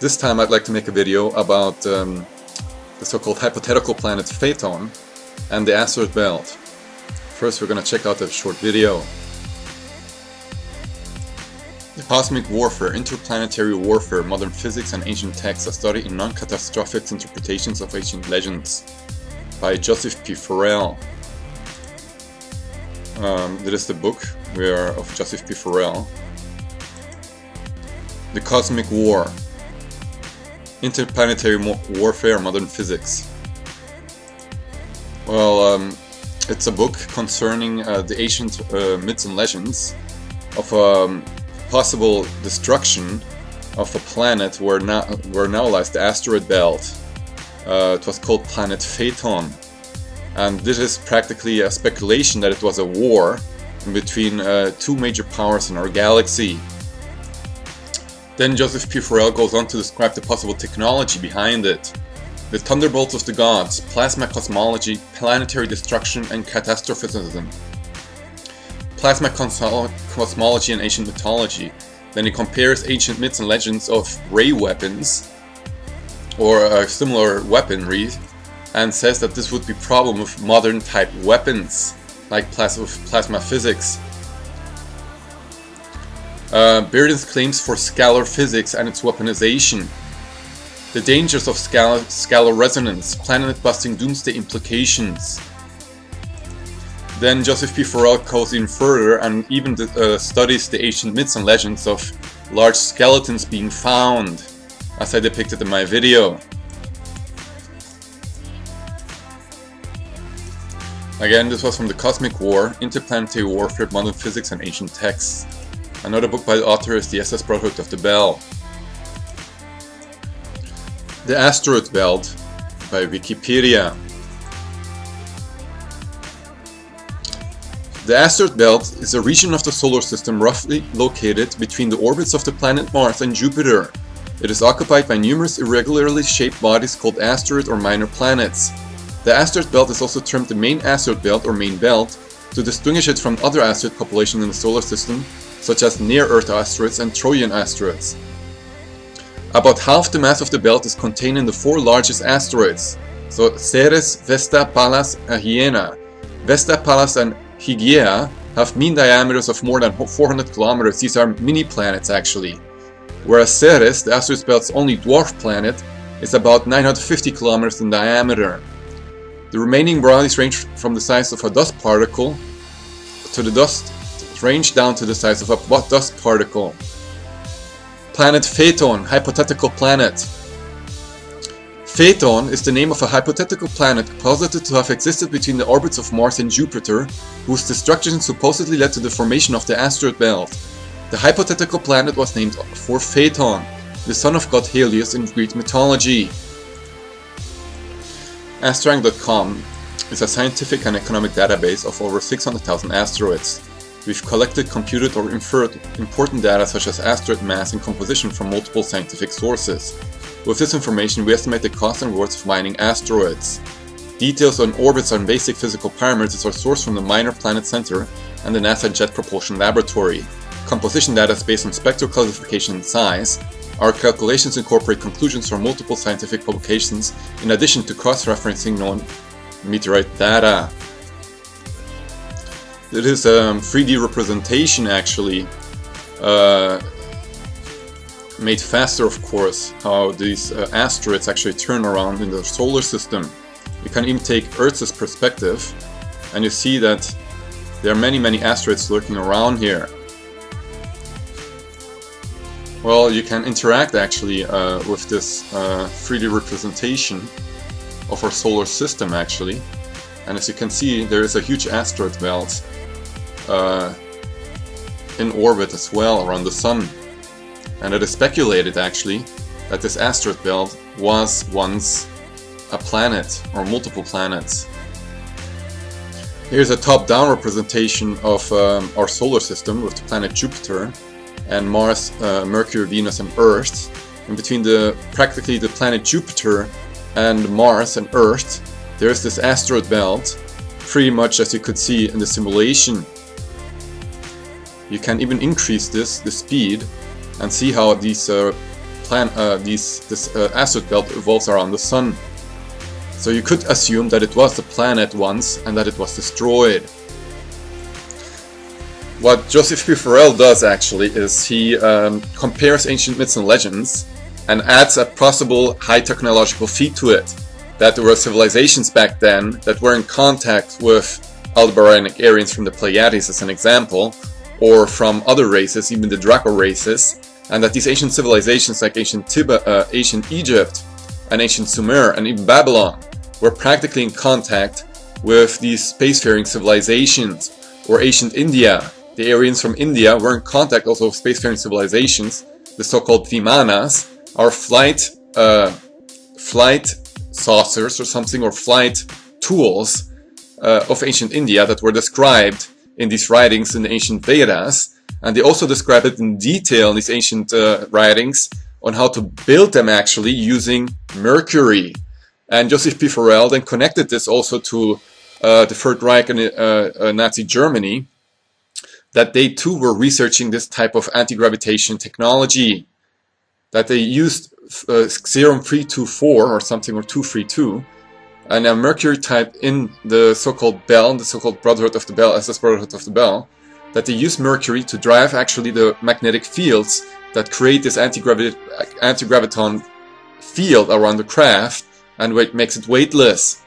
This time I'd like to make a video about the so-called hypothetical planet Phaeton and the asteroid belt. First we're going to check out a short video. The Cosmic Warfare, Interplanetary Warfare, Modern Physics and Ancient Texts, a study in non-catastrophic interpretations of ancient legends by Joseph P. Farrell. That is the book of Joseph P. Farrell. The Cosmic War, Interplanetary Warfare, Modern Physics. Well, it's a book concerning the ancient myths and legends of possible destruction of a planet where now lies the asteroid belt. It was called Planet Phaeton, and this is practically a speculation that it was a war between two major powers in our galaxy. Then Joseph P. Farrell goes on to describe the possible technology behind it. The thunderbolts of the gods, plasma cosmology, planetary destruction and catastrophism. Plasma cosmology and ancient mythology. Then he compares ancient myths and legends of ray weapons or similar weaponry and says that this would be a problem with modern type weapons like plasma physics. Bearden's claims for scalar physics and its weaponization. The dangers of scalar resonance, planet-busting doomsday implications. Then Joseph P. Farrell goes in further and even studies the ancient myths and legends of large skeletons being found, as I depicted in my video. Again, this was from The Cosmic War, Interplanetary Warfare, Modern Physics and Ancient Texts. Another book by the author is The SS Brotherhood of the Bell. The Asteroid Belt by Wikipedia. The asteroid belt is a region of the solar system roughly located between the orbits of the planet Mars and Jupiter. It is occupied by numerous irregularly shaped bodies called asteroid or minor planets. The asteroid belt is also termed the main asteroid belt or main belt to distinguish it from other asteroid populations in the solar system, such as near-Earth asteroids and Trojan asteroids. About half the mass of the belt is contained in the four largest asteroids, so Ceres, Vesta, Pallas, and Hyena. Vesta, Pallas, and Hygiea have mean diameters of more than 400 kilometers. These are mini-planets actually. Whereas Ceres, the asteroid belt's only dwarf planet, is about 950 kilometers in diameter. The remaining bodies range from the size of a dust particle to the dust range down to the size of a dust particle. Planet Phaeton, hypothetical planet. Phaeton is the name of a hypothetical planet posited to have existed between the orbits of Mars and Jupiter, whose destruction supposedly led to the formation of the asteroid belt. The hypothetical planet was named for Phaeton, the son of god Helios in Greek mythology. Astrang.com is a scientific and economic database of over 600,000 asteroids. We've collected, computed or inferred important data such as asteroid mass and composition from multiple scientific sources. With this information we estimate the cost and rewards of mining asteroids. Details on orbits and basic physical parameters are sourced from the Minor Planet Center and the NASA Jet Propulsion Laboratory. Composition data is based on spectral classification and size. Our calculations incorporate conclusions from multiple scientific publications in addition to cross-referencing known meteorite data. It is a 3D representation actually, made faster of course, how these asteroids actually turn around in the solar system. You can even take Earth's perspective and you see that there are many asteroids lurking around here. Well, you can interact actually with this 3D representation of our solar system actually, and as you can see there is a huge asteroid belt in orbit as well around the Sun, and it is speculated actually that this asteroid belt was once a planet or multiple planets. Here's a top-down representation of our solar system with the planet Jupiter and Mars, Mercury, Venus and Earth. And between practically the planet Jupiter and Mars and Earth there is this asteroid belt, pretty much as you could see in the simulation. You can even increase the speed, and see how these this asteroid belt revolves around the Sun. So you could assume that it was the planet once and that it was destroyed. What Joseph P. Farrell does actually is he compares ancient myths and legends and adds a possible high technological feat to it. That there were civilizations back then that were in contact with Aldebaranic Aryans from the Pleiades as an example, or from other races, even the Draco races, and that these ancient civilizations like ancient Egypt and ancient Sumer and even Babylon were practically in contact with these spacefaring civilizations, or ancient India. The Aryans from India were in contact also with spacefaring civilizations, the so-called Vimanas, or flight saucers or something, or flight tools of ancient India that were described in these writings in the ancient Vedas, and they also describe it in detail in these ancient writings on how to build them actually using mercury. And Joseph P. Farrell then connected this also to the Third Reich and Nazi Germany, that they too were researching this type of anti-gravitation technology, that they used serum 324 or something, or 232, and a mercury type in the so-called bell, the so-called Brotherhood of the Bell, SS Brotherhood of the Bell, that they use mercury to drive actually the magnetic fields that create this anti-graviton field around the craft, and it makes it weightless.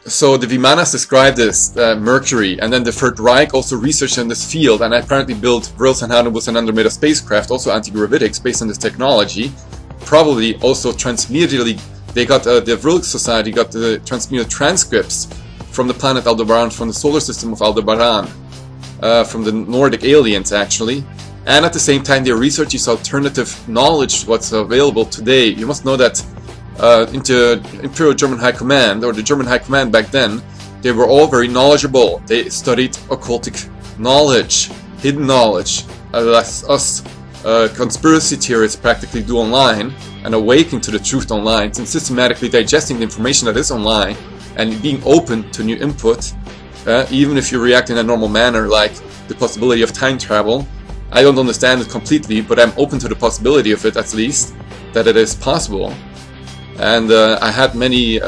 So the Vimanas described this mercury, and then the Third Reich also researched in this field, and apparently built Vrils and Hannibals and Andromeda spacecraft, also anti-gravitics, based on this technology. Probably also transmedially, they got the Vril Society got the transmuted transcripts from the planet Aldebaran, from the solar system of Aldebaran, from the Nordic aliens actually. And at the same time, they researched this alternative knowledge, what's available today. You must know that into Imperial German High Command, or the German High Command back then, they were all very knowledgeable. They studied occultic knowledge, hidden knowledge, as us conspiracy theorists practically do online, and awaken to the truth online, and systematically digesting the information that is online, and being open to new input, even if you react in a normal manner, like the possibility of time travel. I don't understand it completely, but I'm open to the possibility of it, at least, that it is possible. And I had many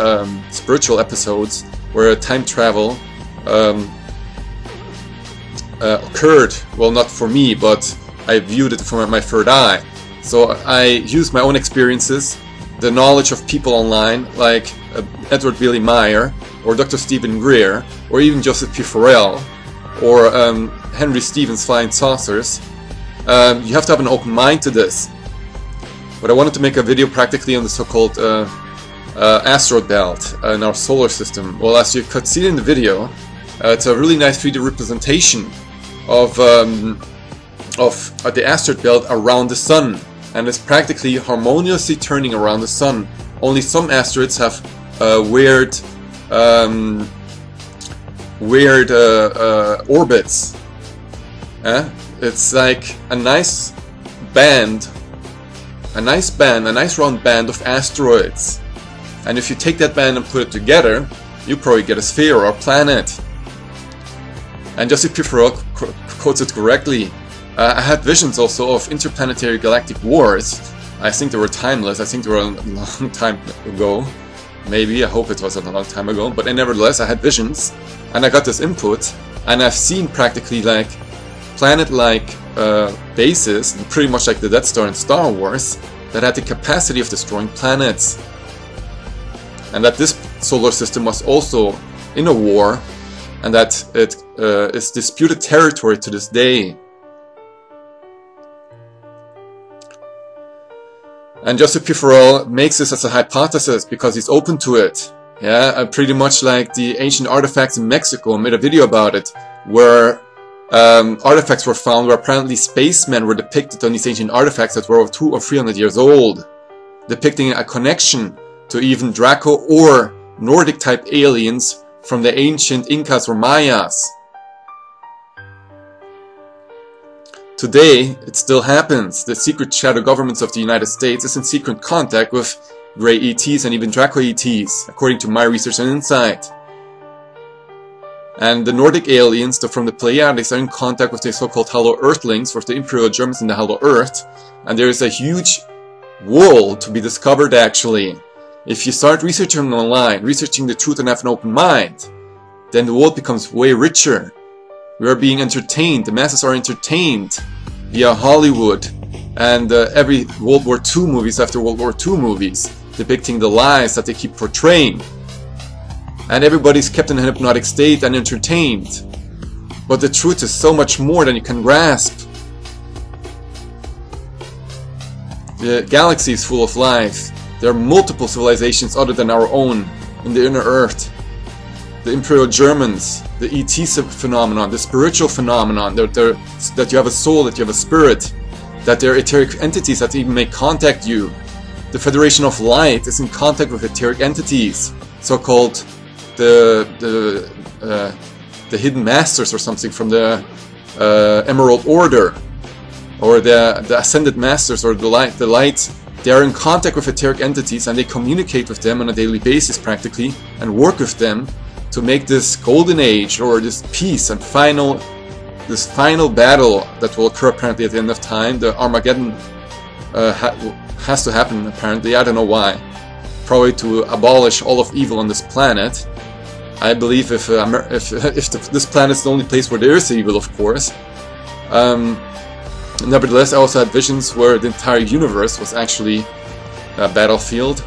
spiritual episodes where time travel occurred. Well, not for me, but I viewed it from my third eye. So I used my own experiences, the knowledge of people online, like Edward Billy Meyer, or Dr. Stephen Greer, or even Joseph P. Farrell, or Henry Stevens' Flying Saucers. You have to have an open mind to this. But I wanted to make a video practically on the so-called asteroid belt in our solar system. Well, as you could see in the video, it's a really nice 3D representation of the asteroid belt around the Sun, and it's practically harmoniously turning around the Sun. Only some asteroids have weird orbits. It's like a nice band. A nice round band of asteroids. And if you take that band and put it together, you probably get a sphere or a planet. And Joseph P. Farrell quotes it correctly. I had visions also of interplanetary galactic wars. I think they were timeless. I think they were a long time ago. Maybe, I hope it was a long time ago. But nevertheless, I had visions. And I got this input. And I've seen practically like planet-like bases, pretty much like the Death Star in Star Wars, that had the capacity of destroying planets. And that this solar system was also in a war, and that it is disputed territory to this day. And Joseph P. Farrell makes this as a hypothesis because he's open to it. Yeah, pretty much like the ancient artifacts in Mexico. I made a video about it, where artifacts were found where apparently spacemen were depicted on these ancient artifacts that were over 200 or 300 years old, depicting a connection to even Draco or Nordic type aliens from the ancient Incas or Mayas. Today, it still happens. The secret shadow governments of the United States is in secret contact with Grey ETs and even Draco ETs, according to my research and insight. And the Nordic aliens from the Pleiades are in contact with the so-called Hollow Earthlings, with the Imperial Germans in the Hollow Earth. And there is a huge world to be discovered actually. If you start researching online, researching the truth and have an open mind, then the world becomes way richer. We are being entertained, the masses are entertained via Hollywood and every World War II movies after World War II movies, depicting the lies that they keep portraying. And everybody's kept in a hypnotic state and entertained. But the truth is so much more than you can grasp. The galaxy is full of life. There are multiple civilizations other than our own in the inner Earth. The Imperial Germans, the ET phenomenon, the spiritual phenomenon, that you have a soul, that you have a spirit, that there are etheric entities that even may contact you. The Federation of Light is in contact with etheric entities, so-called the hidden masters or something from the Emerald Order, or the ascended masters, or the light. They are in contact with etheric entities and they communicate with them on a daily basis practically and work with them to make this golden age, or this peace and this final battle that will occur apparently at the end of time. The Armageddon has to happen apparently. I don't know why. Probably to abolish all of evil on this planet. I believe if this planet is the only place where there is evil, of course. Nevertheless, I also had visions where the entire universe was actually a battlefield,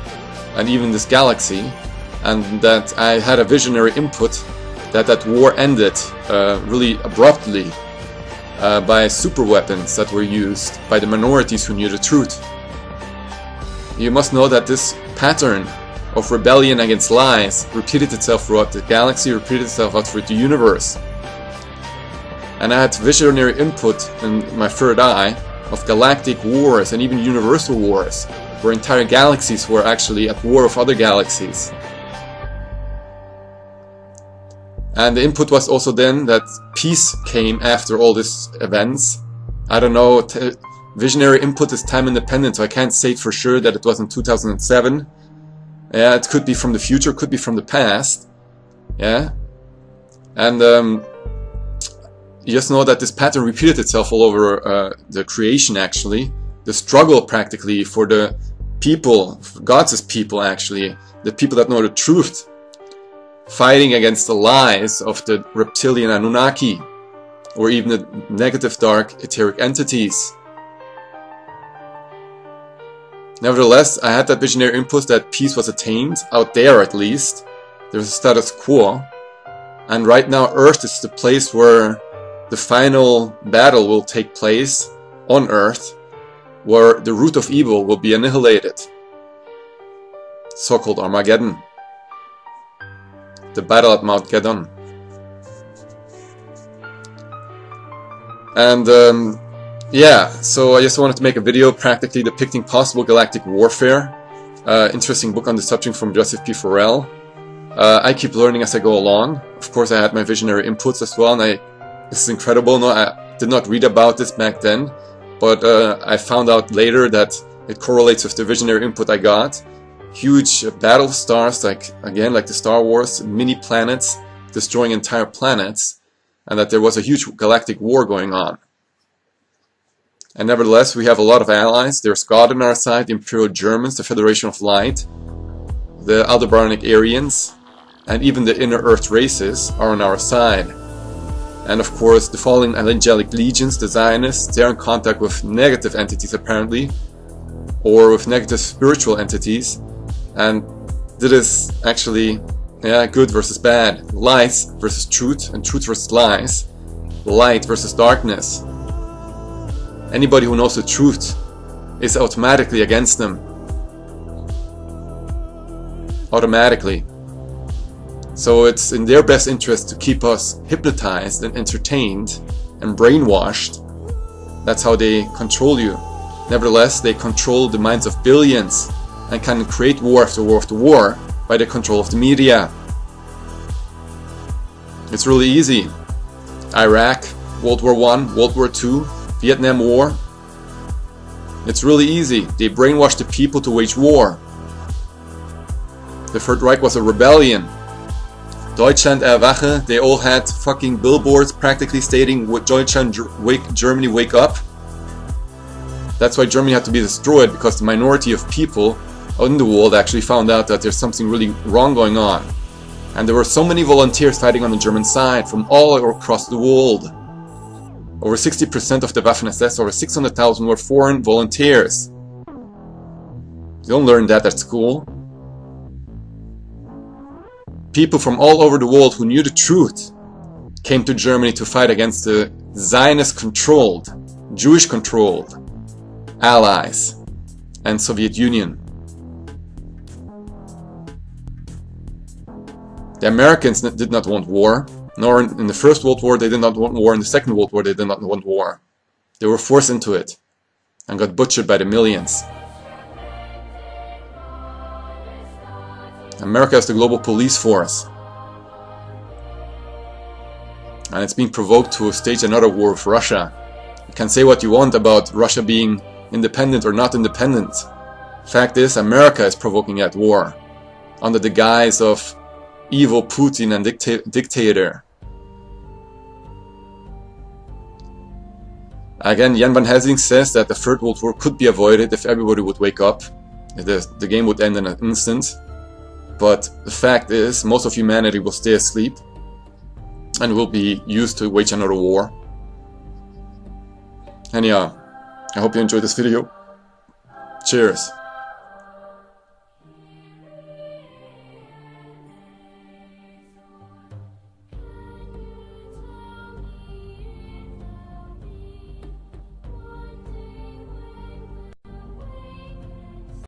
and even this galaxy, and that I had a visionary input that war ended really abruptly by super weapons that were used by the minorities who knew the truth. You must know that this pattern of rebellion against lies repeated itself throughout the galaxy, repeated itself out through the universe. And I had visionary input in my third eye of galactic wars and even universal wars, where entire galaxies were actually at war with other galaxies. And the input was also then that peace came after all these events. I don't know, visionary input is time independent, so I can't say for sure that it was in 2007. Yeah, it could be from the future, could be from the past. Yeah. And you just know that this pattern repeated itself all over the creation actually. The struggle practically for the people, God's people actually, the people that know the truth, fighting against the lies of the reptilian Anunnaki, or even the negative dark etheric entities. Nevertheless, I had that visionary impulse that peace was attained, out there at least. There's a status quo. And right now Earth is the place where the final battle will take place on Earth, where the root of evil will be annihilated. So-called Armageddon. The battle at Mount Geddon. And yeah, so I just wanted to make a video practically depicting possible galactic warfare. Interesting book on the subject from Joseph P. Farrell. I keep learning as I go along. Of course, I had my visionary inputs as well, and this is incredible. No, I did not read about this back then, but I found out later that it correlates with the visionary input I got. Huge battle stars, like the Star Wars, mini planets destroying entire planets, and that there was a huge galactic war going on. And nevertheless, we have a lot of allies. There's God on our side, the Imperial Germans, the Federation of Light, the Aldebaranic Aryans, and even the inner Earth races are on our side. And of course, the fallen angelic legions, the Zionists, they're in contact with negative entities apparently, or with negative spiritual entities. And this is actually, yeah, good versus bad, lies versus truth, and truth versus lies, light versus darkness. Anybody who knows the truth is automatically against them. Automatically. So it's in their best interest to keep us hypnotized and entertained and brainwashed. That's how they control you. Nevertheless, they control the minds of billions and can create war after war after war by the control of the media. It's really easy. Iraq, World War I, World War II, Vietnam War. It's really easy. They brainwash the people to wage war. The Third Reich was a rebellion. Deutschland erwache, they all had fucking billboards practically stating what Deutschland Germany wake up. That's why Germany had to be destroyed, because the minority of people in the world actually found out that there's something really wrong going on. And there were so many volunteers fighting on the German side from all across the world. Over 60% of the Waffen-SS, over 600,000 were foreign volunteers. You don't learn that at school. People from all over the world who knew the truth came to Germany to fight against the Zionist-controlled, Jewish-controlled Allies and Soviet Union. The Americans did not want war, nor in the First World War they did not want war, in the Second World War they did not want war. They were forced into it and got butchered by the millions. America is the global police force. And it's being provoked to stage another war with Russia. You can say what you want about Russia being independent or not independent. Fact is, America is provoking that war under the guise of evil Putin and dictator. Again, Jan van Helsing says that the Third World War could be avoided if everybody would wake up. The game would end in an instant. But the fact is, most of humanity will stay asleep and will be used to wage another war. And yeah, I hope you enjoyed this video. Cheers.